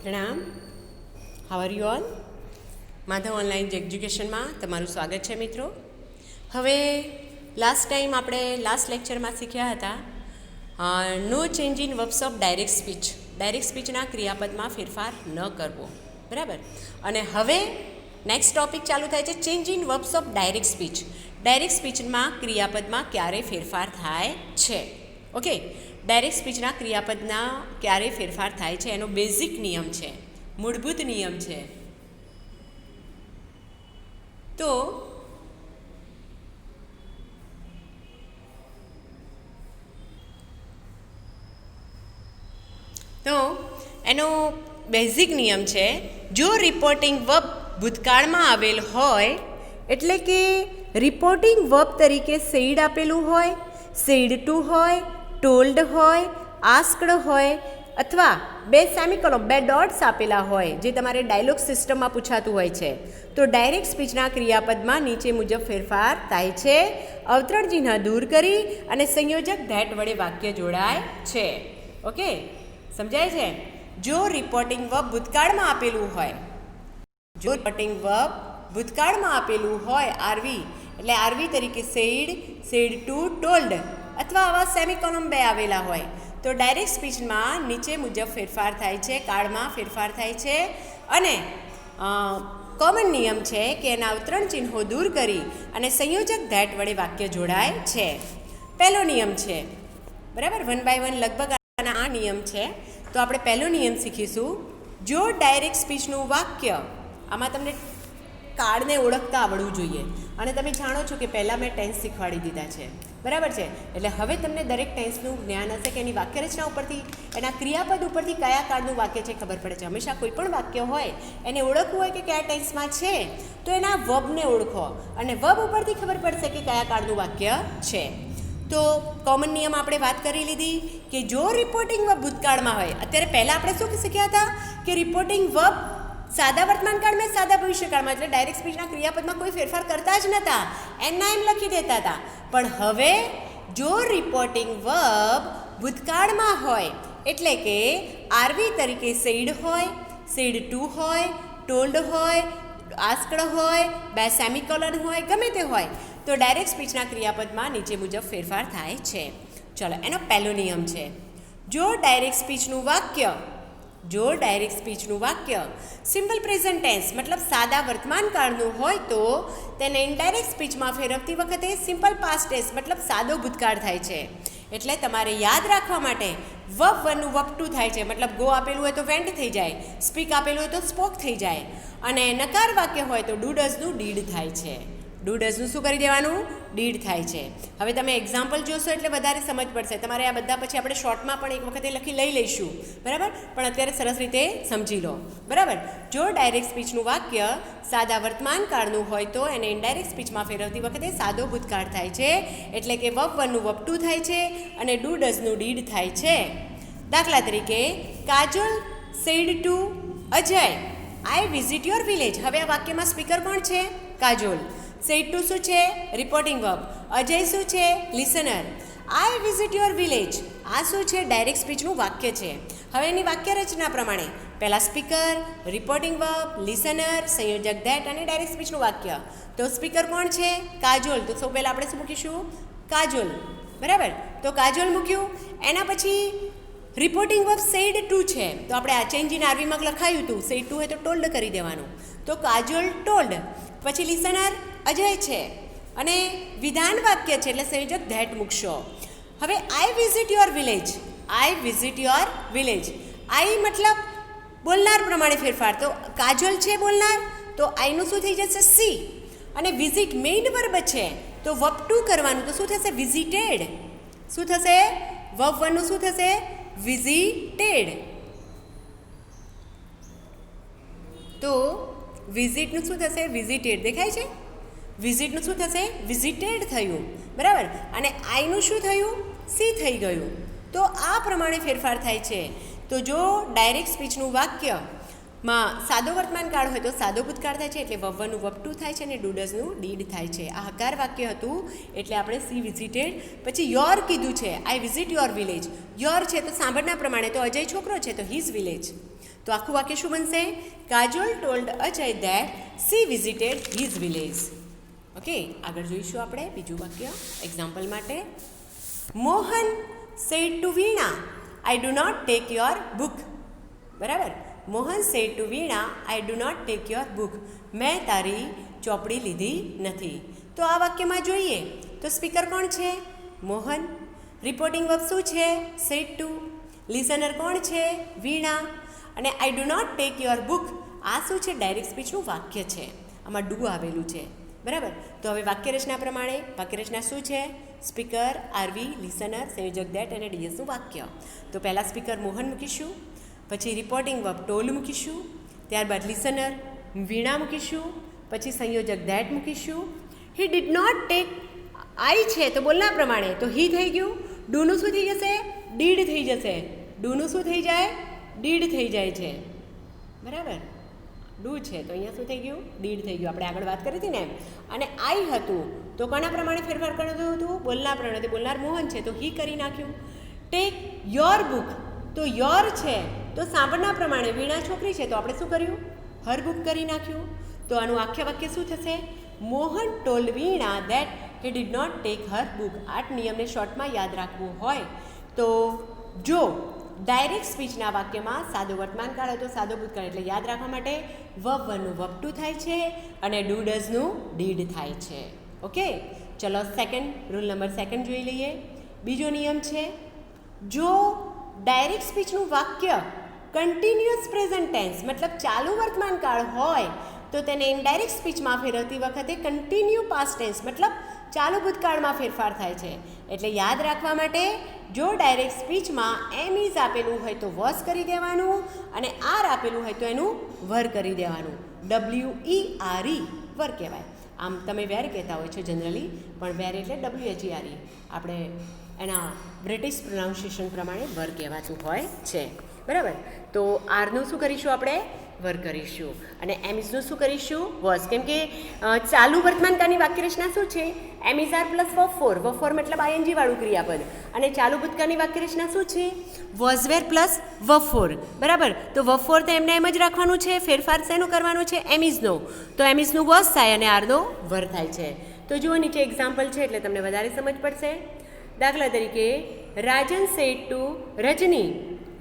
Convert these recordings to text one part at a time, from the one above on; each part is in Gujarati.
પ્રણામ. How are you all? Madhav online એજ્યુકેશનમાં તમારું સ્વાગત છે મિત્રો. હવે લાસ્ટ ટાઈમ આપણે લાસ્ટ લેક્ચરમાં શીખ્યા હતા no change in verbs of direct speech. Direct સ્પીચના ક્રિયાપદમાં ફેરફાર ન કરવો, બરાબર. અને હવે નેક્સ્ટ ટોપિક ચાલુ થાય છે change in verbs of direct speech. Direct સ્પીચમાં ક્રિયાપદમાં ક્યારે ફેરફાર થાય છે. ઓકે, ડાયરેક્ટ સ્પીચના ક્રિયાપદના ક્યારે ફેરફાર થાય છે એનો બેઝિક નિયમ છે, મૂળભૂત નિયમ છે. તો એનો બેઝિક નિયમ છે, જો રિપોર્ટિંગ વર્બ ભૂતકાળમાં આવેલ હોય, એટલે કે રિપોર્ટિંગ વર્બ તરીકે સેડ આપેલું હોય, સેડ ટુ હોય, ટોલ્ડ હોય, આસ્કડ હોય, અથવા બે સેમિકોલોન, બે ડોટ્સ આપેલા હોય, જે તમારે ડાયલોગ સિસ્ટમમાં પૂછાતું હોય છે, તો ડાયરેક્ટ સ્પીચના ક્રિયાપદમાં નીચે મુજબ ફેરફાર થાય છે. અવતરણ ચિહ્ન દૂર કરી અને સંયોજક ધેટ વડે વાક્ય જોડાય છે. ઓકે, સમજાય છે? જો રિપોર્ટિંગ વર્બ ભૂતકાળમાં આપેલું હોય, જો રિપોર્ટિંગ વર્બ ભૂતકાળમાં આપેલું હોય, આરવી એટલે આરવી તરીકે સેડ, સેડ ટુ, ટોલ્ડ અથવા આવા સેમિકોલોન બે આવેલા હોય, તો ડાયરેક્ટ સ્પીચમાં નીચે મુજબ ફેરફાર થાય છે, કાળમાં ફેરફાર થાય છે. અને કોમન નિયમ છે કે એના અવતરણ ચિહ્નો દૂર કરી અને સંયોજક ધેટ વડે વાક્ય જોડાય છે. પહેલો નિયમ છે, બરાબર. વન બાય વન લગભગ આ નિયમ છે. તો આપણે પહેલો નિયમ શીખીશું. જો ડાયરેક્ટ સ્પીચનું વાક્ય, આમાં તમને કાળને ઓળખતા આવડવું જોઈએ. અને તમે જાણો છો કે પહેલાં મેં ટેન્સ શીખવાડી દીધા છે, બરાબર છે. એટલે હવે તમને દરેક ટેન્સનું જ્ઞાન હશે કે એની વાક્યરચના ઉપરથી, એના ક્રિયાપદ ઉપરથી કયા કાળનું વાક્ય છે ખબર પડે છે. હંમેશા કોઈ પણ વાક્ય હોય એને ઓળખવું હોય કે કયા ટેન્સમાં છે, તો એના વર્બને ઓળખો અને વર્બ ઉપરથી ખબર પડશે કે કયા કાળનું વાક્ય છે. તો કોમન નિયમ આપણે વાત કરી લીધી કે જો રિપોર્ટિંગ વર્બ ભૂતકાળમાં હોય, અત્યારે પહેલાં આપણે શું શીખ્યા હતા કે રિપોર્ટિંગ વર્બ સાદા વર્તમાનકાળમાં, સાદા ભવિષ્યકાળમાં, એટલે ડાયરેક્ટ સ્પીચના ક્રિયાપદમાં કોઈ ફેરફાર કરતા જ નહોતા, એમના એમ લખી દેતા હતા. પણ હવે જો રિપોર્ટિંગ વર્બ ભૂતકાળમાં હોય, એટલે કે આરવી તરીકે સેડ હોય, સેડ ટુ હોય, ટોલ્ડ હોય, આસ્કડ હોય, બે સેમિકોલન હોય, ગમે તે હોય, તો ડાયરેક્ટ સ્પીચના ક્રિયાપદમાં નીચે મુજબ ફેરફાર થાય છે. ચલો, એનો પહેલો નિયમ છે, જો ડાયરેક્ટ સ્પીચનું વાક્ય સિમ્પલ પ્રેઝન્ટ ટેન્સ મતલબ સાદા વર્તમાનકાળનું હોય, તો તેને ઇનડાયરેક્ટ સ્પીચમાં ફેરવતી વખતે સિમ્પલ પાસ્ટ ટેન્સ મતલબ સાદો ભૂતકાળ થાય છે. એટલે તમારે યાદ રાખવા માટે વર્બ વનનું વર્બ ટુ થાય છે, મતલબ ગો આપેલું હોય તો વેન્ટ થઈ જાય, સ્પીક આપેલું હોય તો સ્પોક થઈ જાય, અને નકાર વાક્ય હોય તો ડુ ડઝનું ડીડ થાય છે. ડુ ડઝનું શું કરી દેવાનું? ડીડ થાય છે. હવે તમે એક્ઝામ્પલ જોશો એટલે વધારે સમજ પડશે. તમારે આ બધા પછી આપણે શોર્ટમાં પણ એક વખતે લઈ લઈશું, બરાબર. પણ અત્યારે સરસ રીતે સમજી લો, બરાબર. જો ડાયરેક્ટ સ્પીચનું વાક્ય સાદા વર્તમાન કાળનું હોય, તો એને ઇનડાયરેક્ટ સ્પીચમાં ફેરવતી વખતે સાદો ભૂતકાળ થાય છે, એટલે કે વર્બ વનનું વર્બ ટુ થાય છે અને ડુ ડઝનું ડીડ થાય છે. દાખલા તરીકે Kajol said to Ajay, I visit your village. હવે આ વાક્યમાં સ્પીકર કોણ છે? કાજોલ. સેડ ટુ શું છે? Reporting verb. અજય શું છે? Listener. I visit your village, આ શું છે? ડાયરેક્ટ સ્પીચનું વાક્ય છે. હવે એની વાક્ય રચના પ્રમાણે પહેલાં સ્પીકર, રિપોર્ટિંગ વર્બ, લિસનર, સંયોજક ધેટ અને ડાયરેક્ટ સ્પીચનું વાક્ય. તો સ્પીકર કોણ છે? કાજોલ. તો સૌ પહેલાં આપણે શું મૂકીશું? કાજોલ, બરાબર. તો કાજોલ મૂક્યું. એના પછી રિપોર્ટિંગ વર્બ સેડ ટુ છે, તો આપણે આ ચેન્જ ઇન આરવીમાં લખાયું હતું, સેડ ટુ હોય તો ટોલ્ડ કરી દેવાનું. તો કાજોલ ટોલ્ડ. પછી લિસનર અજય છે, અને વિધાન વાક્ય છે એટલે સંયોજક ધેટ મૂકશો. હવે I visit your village, I visit your village, I મતલબ બોલનાર પ્રમાણે ફેરફાર. તો કાજોલ છે બોલનાર, તો આઈનું શું થઈ જશે? સી. અને વિઝિટ મેઇન વર્બ છે, તો વર્બ ટુ કરવાનું, તો શું થશે? વિઝિટેડ. શું થશે? વર્બ વનનું શું થશે? વિઝિટેડ. તો વિઝિટનું શું થશે? વિઝિટેડ. દેખાય છે? વિઝિટનું શું થશે? વિઝિટેડ થયું, બરાબર. અને આઈનું શું થયું? સી થઈ ગયું. તો આ પ્રમાણે ફેરફાર થાય છે. તો જો ડાયરેક્ટ સ્પીચનું વાક્યમાં સાદો વર્તમાન કાળ હોય તો સાદો ભૂતકાળ થાય છે, એટલે વર્બ વનનું વર્બ ટુ થાય છે અને ડુ ડઝનું ડીડ થાય છે. આ હકાર વાક્ય હતું એટલે આપણે સી વિઝિટેડ. પછી યોર કીધું છે, આઈ વિઝિટ યોર વિલેજ. યોર છે તો સાંભળના પ્રમાણે તો અજય છોકરો છે તો હિઝ વિલેજ. તો આખું વાક્ય શું બનશે? Kajol told Ajay that she visited his village. Okay, આગળ જોઈશું આપણે બીજું વાક્ય એક્ઝામ્પલ માટે. Mohan said to Veena, I do not take your book. બરાબર, Mohan said to Veena, I do not take your book. મેં તારી ચોપડી લીધી નથી. તો આ વાક્યમાં જોઈએ તો સ્પીકર કોણ છે? મોહન. રિપોર્ટિંગ વર્બ શું છે? Said to. લિસનર કોણ છે? વીણા. અને I do not take your book, આ શું છે? ડાયરેક્ટ સ્પીચનું વાક્ય છે. આમાં ડુ આવેલું છે. બરાબર, તો હવે વાક્યરચના પ્રમાણે વાક્યરચના શું છે? સ્પીકર, આરવી, લિસનર, સંયોજક ધેટ અને ડીએસનું વાક્ય. તો પહેલાં સ્પીકર મોહન મૂકીશું, પછી રિપોર્ટિંગ વર્બ ટોલ્ડ મૂકીશું, ત્યારબાદ લિસનર વીણા મૂકીશું, પછી સંયોજક ધેટ મૂકીશું. હી ડીડ નોટ ટેક, આઈ છે તો બોલના પ્રમાણે તો હી થઈ ગયું. ડુનું શું થઈ જશે? ડીડ થઈ જશે. ડુનું શું થઈ જાય? ડીડ થઈ જાય છે. બરાબર, ડુ છે તો અહીંયા શું થઈ ગયું? ડીડ થઈ ગયું. આપણે આગળ વાત કરી હતી ને એમ. અને આઈ હતું તો કોના પ્રમાણે ફેરફાર કરતું હતું? બોલના પ્રમાણે. બોલનાર મોહન છે તો હી કરી નાખ્યું. ટેક યોર બુક, તો યોર છે તો સાંભળના પ્રમાણે વીણા છોકરી છે તો આપણે શું કર્યું? હર બુક કરી નાખ્યું. તો આનું આખ્ય વાક્ય શું થશે? Mohan told Veena that he did not take her book. આ નિયમને શોર્ટમાં યાદ રાખવું હોય તો જો ડાયરેક્ટ સ્પીચના વાક્યમાં સાદો વર્તમાનકાળ હતો, સાદો ભૂતકાળ, એટલે યાદ રાખવા માટે વર્બ વનનું વર્બ ટુ થાય છે અને ડુ ડઝનું ડીડ થાય છે. ઓકે, ચલો રૂલ નંબર 2 જોઈ લઈએ. બીજો નિયમ છે, જો ડાયરેક્ટ સ્પીચનું વાક્ય કન્ટિન્યુઅસ પ્રેઝન્ટ ટેન્સ મતલબ ચાલુ વર્તમાનકાળ હોય તો તેને ઇનડાયરેક્ટ સ્પીચમાં ફેરવતી વખતે કન્ટિન્યુ પાસ્ટ ટેન્સ મતલબ ચાલુ ભૂતકાળમાં ફેરફાર થાય છે. એટલે યાદ રાખવા માટે જો ડાયરેક્ટ સ્પીચમાં એમ ઇઝ આપેલું હોય તો વોઝ કરી દેવાનું અને આર આપેલું હોય તો એનું વર કરી દેવાનું. WERE વર કહેવાય. આમ તમે વેર કહેતા હોય છો જનરલી, પણ વેર એટલે WHERE. આપણે એના બ્રિટિશ પ્રોનાઉન્સિએશન પ્રમાણે વર કહેવાતું હોય છે. બરાબર, તો આરનું શું કરીશું? આપણે વર કરીશું. અને એમિઝનું શું કરીશું? વોઝ. કેમ કે ચાલુ વર્તમાનકાળની વાક્યરચના શું છે? Am is are plus verb four. Verb four મતલબ આઈએનજી વાળું ક્રિયાપદ. અને ચાલુ ભૂતકાળની વાક્યરચના શું છે? Was were plus verb four. બરાબર, તો વર્બ ફોર તો એમને એમ જ રાખવાનું છે. ફેરફાર શેનું કરવાનું છે? એમિઝનો. તો એમિઝનું વોઝ થાય અને આરનો વર થાય છે. તો જુઓ નીચે એક્ઝામ્પલ છે એટલે તમને વધારે સમજ પડશે. દાખલા તરીકે, Rajan said to Rajni,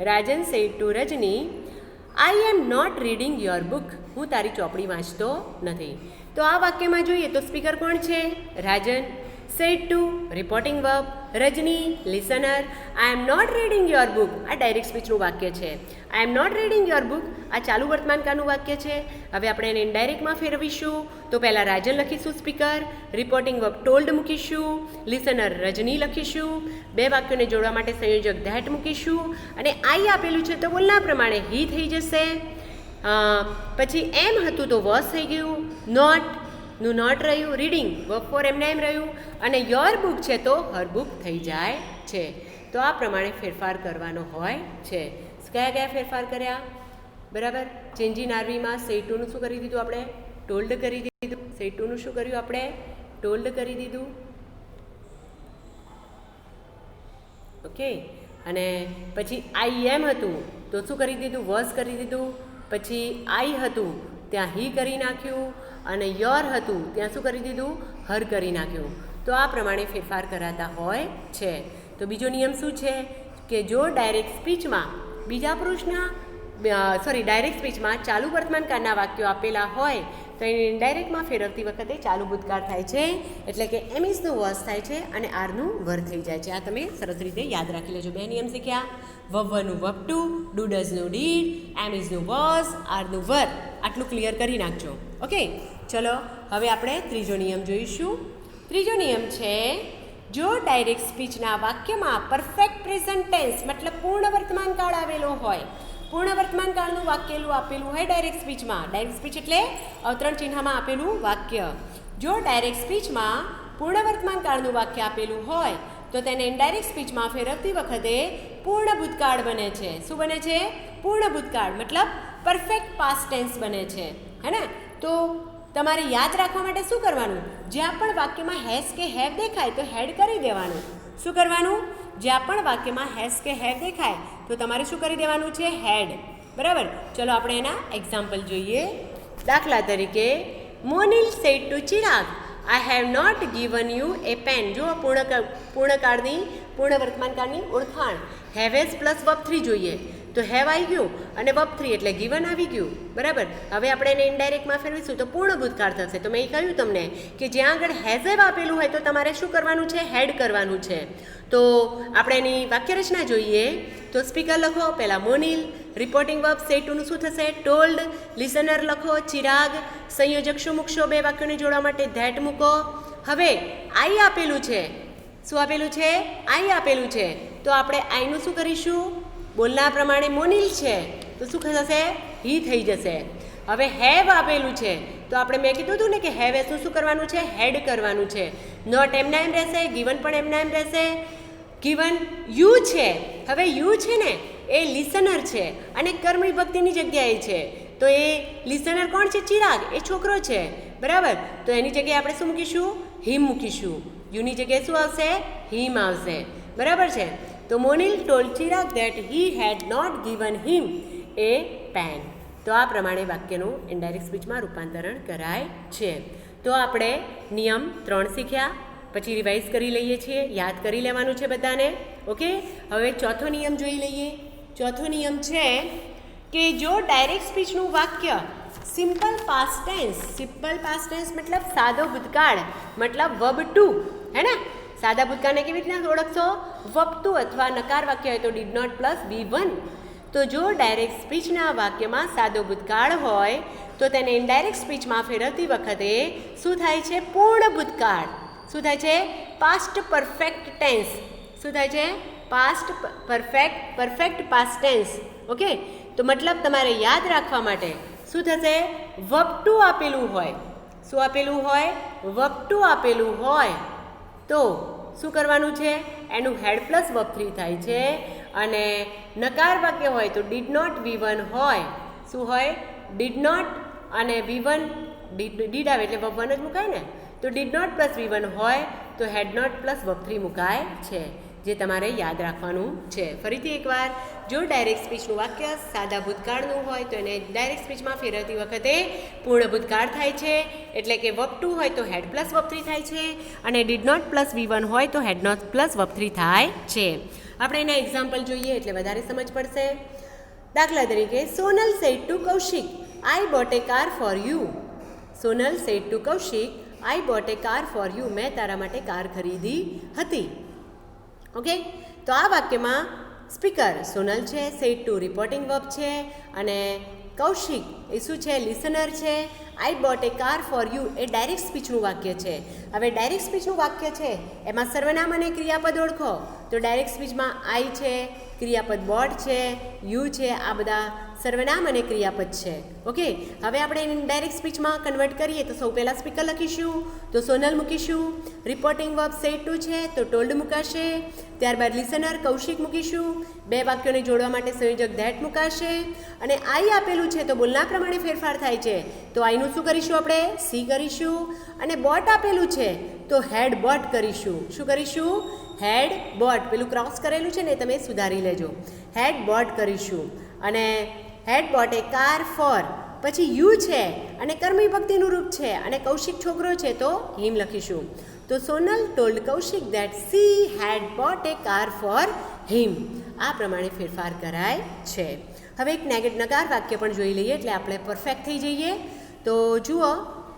Rajan said to Rajni, I am not reading your book, હું તારી ચોપડી વાંચતો નથી. તો આ વાક્યમાં જોઈએ તો સ્પીકર કોણ છે? Rajan. Said to reporting verb, Rajni listener. I am not reading your book, આ ડાયરેક્ટ સ્પીચનું વાક્ય છે. I am not reading your book, આ ચાલુ વર્તમાનકાળનું વાક્ય છે. હવે આપણે એને ઇનડાયરેક્ટમાં ફેરવીશું તો પહેલાં રાજન લખીશું સ્પીકર, રિપોર્ટિંગ વર્બ ટોલ્ડ મૂકીશું, લિસનર રજની લખીશું, બે વાક્યોને જોડવા માટે સંયોજક ધેટ મૂકીશું અને આઈ આપેલું છે તો બોલના પ્રમાણે હી થઈ જશે. પછી એમ હતું તો વોઝ થઈ ગયું, નોટનું નોટ રહ્યું, રીડિંગ વર્બ ફોર એમને એમ રહ્યું અને યોર બુક છે તો હર બુક થઈ જાય છે. તો આ પ્રમાણે ફેરફાર કરવાનો હોય છે. કયા કયા ફેરફાર કર્યા? બરાબર, ચેન્જ ઇન આરવીમાં સેડ ટુનું શું કરી દીધું? આપણે ટોલ્ડ કરી દીધું. સેડ ટુનું શું કર્યું? આપણે ટોલ્ડ કરી દીધું. ઓકે, અને પછી આઈ એમ હતું તો શું કરી દીધું? વોઝ કરી દીધું. પછી આઈ હતું ત્યાં હી કરી નાખ્યું અને યોર હતું ત્યાં શું કરી દીધું? હર કરી નાખ્યું. તો આ પ્રમાણે ફેરફાર કરાતા હોય છે. તો બીજો નિયમ શું છે કે જો ડાયરેક્ટ સ્પીચમાં બીજા પુરુષના ડાયરેક્ટ સ્પીચમાં ચાલુ વર્તમાનકાળના વાક્યો આપેલા હોય તો એને ઇનડાયરેક્ટમાં ફેરવતી વખતે ચાલુ ભૂતકાળ થાય છે, એટલે કે એમિઝનું વોઝ થાય છે અને આરનું વર થઈ જાય છે. આ તમે સરસ રીતે યાદ રાખી લેજો. બે નિયમ શીખ્યા, વર્બ વનનું વર્બ ટુ, ડુ ડઝનું ડીડ, એમિઝનું વોઝ, આરનું વર. આટલું ક્લિયર કરી નાખજો. ઓકે, ચલો હવે આપણે ત્રીજો નિયમ જોઈશું. ત્રીજો નિયમ છે, જો ડાયરેક્ટ સ્પીચના વાક્યમાં પરફેક્ટ પ્રેઝન્ટ ટેન્સ મતલબ પૂર્ણ વર્તમાનકાળ આવેલો હોય, પૂર્ણ વર્તમાનકાળનું વાક્યલું આપેલું હોય ડાયરેક્ટ સ્પીચમાં. ડાયરેક્ટ સ્પીચ એટલે અવતરણ ચિહ્નમાં આપેલું વાક્ય. જો ડાયરેક્ટ સ્પીચમાં પૂર્ણ વર્તમાનકાળનું વાક્ય આપેલું હોય તો તેને ઇનડાયરેક્ટ સ્પીચમાં ફેરવતી વખતે પૂર્ણ ભૂતકાળ બને છે. શું બને છે? પૂર્ણ ભૂતકાળ મતલબ પરફેક્ટ પાસ્ટ ટેન્સ બને છે. હે ને? તો તમારે યાદ રાખવા માટે શું કરવાનું? જ્યાં પણ વાક્યમાં હેઝ કે હેવ દેખાય તો હેડ કરી દેવાનું. શું કરવાનું? જ્યાં પણ વાક્યમાં હેઝ કે હેવ દેખાય તો તમારે શું કરી દેવાનું છે? હેડ. બરાબર. ચલો આપણે એના એક્ઝામ્પલ જોઈએ. દાખલા તરીકે Monil said to Chirag, I have not given you a pen. જો પૂર્ણ વર્તમાનકાળની ઓળખાણ. હેવ એઝ પ્લસ વર્બ 3 જોઈએ તો હેવ આવી ગયું અને વર્બ 3 એટલે ગિવન આવી ગયું. બરાબર. હવે આપણે એને ઇનડાયરેક્ટમાં ફેરવીશું તો પૂર્ણ ભૂતકાળ થશે. તો મેં કહ્યું તમને કે જ્યાં આગળ હેઝ એવ આપેલું હોય તો તમારે શું કરવાનું છે? હેડ કરવાનું છે. તો આપણે એની વાક્યરચના જોઈએ. તો સ્પીકર લખો પહેલાં મોનિલ, રિપોર્ટિંગ વર્બ સેડ ટુનું શું થશે? ટોલ્ડ. લિસનર લખો ચિરાગ. સંયોજક શું મૂકશો? બે વાક્યોને જોડવા માટે ધેટ મૂકો. હવે આઈ આપેલું છે. શું આપેલું છે? આઈ આપેલું છે. તો આપણે આઈનું શું કરીશું? બોલના પ્રમાણે મોનિલ છે તો શું થશે? હી થઈ જશે. હવે હેવ આપેલું છે તો આપણે મેં કીધું હતું ને કે હેવ એસનું શું કરવાનું છે? હેડ કરવાનું છે. નોટ એમના એમ રહેશે, ગિવન પણ એમના એમ રહેશે. ગિવન યુ છે. હવે યુ છે ને એ લિસનર છે અને કર્મ વિભક્તિની જગ્યાએ છે. તો એ લિસનર કોણ છે? ચિરાગ. એ છોકરો છે. બરાબર. તો એની જગ્યાએ આપણે શું મૂકીશું? હિમ મૂકીશું. યુની જગ્યાએ શું આવશે? હિમ આવશે. બરાબર છે. તો Monil told Chirag that he had not given him a pen. તો આ પ્રમાણે વાક્યનું ઇનડાયરેક્ટ સ્પીચમાં રૂપાંતરણ કરાય છે. તો આપણે નિયમ 3 શીખ્યા, પછી રિવાઇઝ કરી લઈએ છીએ, યાદ કરી લેવાનું છે બધાને. ઓકે. હવે ચોથો નિયમ જોઈ લઈએ. ચોથો નિયમ છે કે જો ડાયરેક્ટ સ્પીચનું વાક્ય સિમ્પલ પાસ્ટ ટેન્સ મતલબ સાદો ભૂતકાળ મતલબ વર્બ ટુ, હે ને? સાદા ભૂતકાળને કેવી રીતના ઓળખશો? વર્બ ટુ અથવા નકાર વાક્ય હોય તો ડીડ નોટ પ્લસ V1. તો જો ડાયરેક્ટ સ્પીચના વાક્યમાં સાદો ભૂતકાળ હોય તો તેને ઇનડાયરેક્ટ સ્પીચમાં ફેરવતી વખતે શું થાય છે? પૂર્ણ ભૂતકાળ. શું થાય છે? Past perfect tense. શું થાય છે? Perfect past tense. ઓકે. તો મતલબ તમારે યાદ રાખવા માટે શું થશે? વર્બ ટુ આપેલું હોય. શું આપેલું હોય? વર્બ ટુ આપેલું હોય તો શું કરવાનું છે? એનું હેડ પ્લસ વર્બ 3 થાય છે. અને નકાર વાક્ય હોય તો ડીડ નોટ V1 હોય. શું હોય? ડીડ નોટ અને V1 ડીડ આવે એટલે વર્બ 1 જ મુકાય ને. તો ડીડ નોટ પ્લસ V1 હોય તો હેડ નોટ પ્લસ વર્બ 3 મુકાય છે, જે તમારે યાદ રાખવાનું છે. ફરીથી એકવાર, જો ડાયરેક્ટ સ્પીચનું વાક્ય સાદા ભૂતકાળનું હોય તો એને ડાયરેક્ટ સ્પીચમાં ફેરવતી વખતે પૂર્ણ ભૂતકાળ થાય છે. એટલે કે વર્બ 2 હોય તો હેડ પ્લસ વર્બ 3 થાય છે અને ડીડ નોટ પ્લસ V1 હોય તો હેડ નોટ પ્લસ વર્બ 3 થાય છે. આપણે એના એક્ઝામ્પલ જોઈએ એટલે વધારે સમજ પડશે. દાખલા તરીકે Sonal said to Kaushik, I bought a car for you. Sonal said to Kaushik, I bought a car for you. મેં તારા માટે કાર ખરીદી હતી. ઓકે. તો આ વાક્યમાં સ્પીકર સોનલ છે, સેડ ટુ રિપોર્ટિંગ વર્બ છે અને કૌશિક એ શું છે? લિસનર છે. I bought a car for you a direct સ્પીચનું વાક્ય છે. હવે ડાયરેક્ટ સ્પીચનું વાક્ય છે એમાં સર્વનામ અને ક્રિયાપદ ઓળખો. તો ડાયરેક્ટ સ્પીચમાં આઈ છે, ક્રિયાપદ બોટ છે, યુ છે, આ બધા સર્વનામ અને ક્રિયાપદ છે. ઓકે. હવે આપણે ઇનડાયરેક્ટ સ્પીચમાં કન્વર્ટ કરીએ તો સૌ પહેલાં સ્પીકર લખીશું તો સોનલ મૂકીશું. રિપોર્ટિંગ વર્બ સેડ ટુ છે તો ટોલ્ડ મુકાશે. ત્યારબાદ લિસનર કૌશિક મૂકીશું. બે વાક્યોને જોડવા માટે સંયોજક ધેટ મુકાશે. અને આઈ આપેલું છે તો બોલના પ્રમાણે ફેરફાર થાય છે તો આઈનું શું કરીશું? આપણે સી કરીશું. અને બોટ આપેલું છે તો હેડ બોટ કરીશું. શું કરીશું? Had bought. પેલું ક્રોસ કરેલું છે ને તમે સુધારી લેજો. હેડ બોટ કરીશું. અને had bought a car for, પછી યુ છે અને કર્મ વિભક્તિનું રૂપ છે અને કૌશિક છોકરો છે તો હિમ લખીશું. તો Sonal told Kaushik that she had bought a car for him. આ પ્રમાણે ફેરફાર કરાય છે. હવે એક નકાર વાક્ય પણ જોઈ લઈએ એટલે આપણે પરફેક્ટ થઈ જઈએ. તો જુઓ,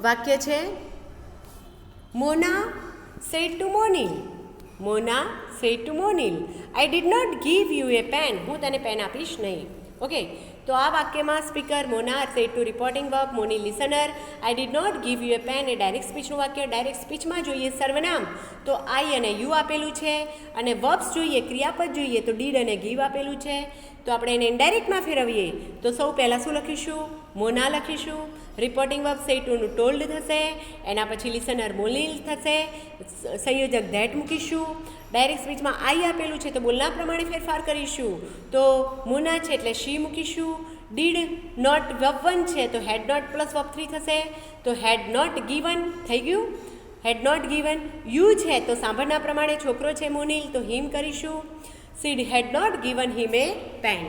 વાક્ય છે Mona said to Monil. Mona said to Monil, I did not give you a pen. હું તને પેન આપીશ નહીં. ઓકે. તો આ વાક્યમાં speaker Mona said to reporting verb, Monil listener. I did not give you a pen a direct સ્પીચનું વાક્ય. ડાયરેક્ટ સ્પીચમાં જોઈએ સર્વનામ તો આઈ અને યુ આપેલું છે અને વર્બ્સ જોઈએ, ક્રિયાપદ જોઈએ તો ડીડ અને ગીવ આપેલું છે. તો આપણે એને ઇનડાયરેક્ટમાં ફેરવીએ તો સૌ પહેલાં શું લખીશું? મોના લખીશું. રિપોર્ટિંગ વર્બ સેડ ટુનું ટોલ્ડ થશે. એના પછી લિસનર મોનિલ થશે. સંયોજક ધેટ મૂકીશું. ડાયરેક્ટ સ્પીચમાં આઈ આપેલું છે તો બોલના પ્રમાણે ફેરફાર કરીશું. તો મોના છે એટલે શી મૂકીશું. ડીડ નોટ વર્બ 1 છે તો હેડ નોટ પ્લસ વર્બ 3 થશે. તો હેડ નોટ ગિવન થઈ ગયું. હેડ નોટ ગિવન. યુ છે તો સાંભળના પ્રમાણે છોકરો છે મોનિલ તો હિમ કરીશું. Said had not given him a pen.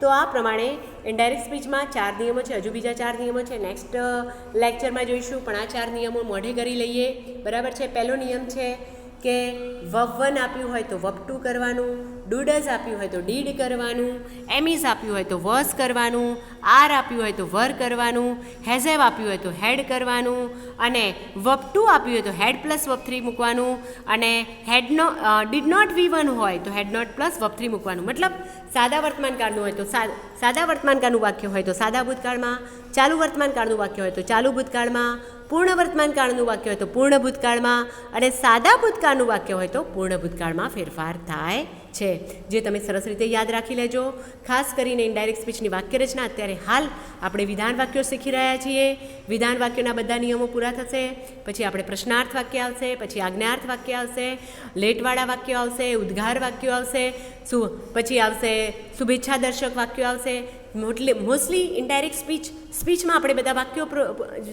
તો આ પ્રમાણે ઇનડાયરેક્ટ સ્પીચમાં 4 નિયમો છે, હજુ બીજા 4 નિયમો છે, નેક્સ્ટ લેક્ચરમાં જોઈશું, પણ આ 4 નિયમો મોઢે કરી લઈએ. બરાબર છે. પહેલો નિયમ છે કે વર્બ 1 આપ્યું હોય તો વર્બ 2 કરવાનું, ડુ ડઝ આપ્યું હોય તો ડીડ કરવાનું, એમ ઇઝ આપ્યું હોય તો વોઝ કરવાનું, આર આપ્યું હોય તો વર કરવાનું, હેઝ હેવ આપ્યું હોય તો હેડ કરવાનું, અને વર્બ 2 આપ્યું હોય તો હેડ પ્લસ વર્બ 3 મૂકવાનું, અને ડીડ નોટ વી વન હોય તો હેડ નોટ પ્લસ વર્બ 3 મૂકવાનું. મતલબ સાદા વર્તમાનકાળનું હોય તો સાદા વર્તમાનકાળનું વાક્ય હોય તો સાદા ભૂતકાળમાં, ચાલુ વર્તમાનકાળનું વાક્ય હોય તો ચાલુ ભૂતકાળમાં, પૂર્ણ વર્તમાનકાળનું વાક્ય હોય તો પૂર્ણ ભૂતકાળમાં, અને સાદા ભૂતકાળનું વાક્ય હોય તો પૂર્ણ ભૂતકાળમાં ફેરફાર થાય છે, જે તમે સરસ રીતે યાદ રાખી લેજો. ખાસ કરીને ઇનડાયરેક્ટ સ્પીચની વાક્યરચના અત્યારે હાલ આપણે વિધાન વાક્યો શીખી રહ્યા છીએ. વિધાન વાક્યોના બધા નિયમો પૂરા થશે પછી આપણે પ્રશ્નાર્થ વાક્ય આવશે, પછી આજ્ઞાર્થ વાક્ય આવશે, લેટવાળા વાક્યો આવશે, ઉદ્ગાર વાક્યો આવશે, પછી આવશે શુભેચ્છા દર્શક વાક્યો આવશે. મોસ્ટલી ઇનડાયરેક્ટ સ્પીચમાં આપણે બધા વાક્યો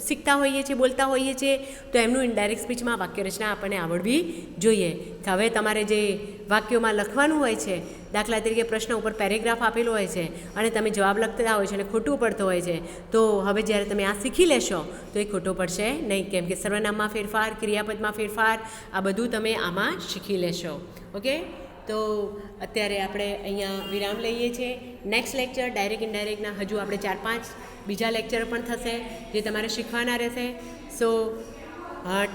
શીખતા હોઈએ છીએ, બોલતા હોઈએ છીએ, તો એમનું ઇનડાયરેક્ટ સ્પીચમાં વાક્યરચના આપણને આવડવી જોઈએ. હવે તમારે જે વાક્યોમાં લખવાનું હોય છે, દાખલા તરીકે પ્રશ્ન ઉપર પેરેગ્રાફ આપેલો હોય છે અને તમે જવાબ લખતા હોય છે અને ખોટું પડતું હોય છે, તો હવે જ્યારે તમે આ શીખી લેશો તો એ ખોટો પડશે નહીં, કેમ કે સર્વનામમાં ફેરફાર, ક્રિયાપદમાં ફેરફાર, આ બધું તમે આમાં શીખી લેશો. ઓકે, તો અત્યારે આપણે અહીંયા વિરામ લઈએ છીએ. નેક્સ્ટ લેક્ચર ડાયરેક્ટ ઇનડાયરેક્ટના હજુ આપણે 4-5 બીજા લેક્ચર પણ થશે જે તમારે શીખવાના રહેશે. So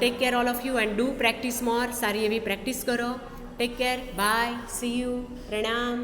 take care all of you and do practice more. સારી એવી પ્રેક્ટિસ કરો. Take care, bye, see you, પ્રણામ.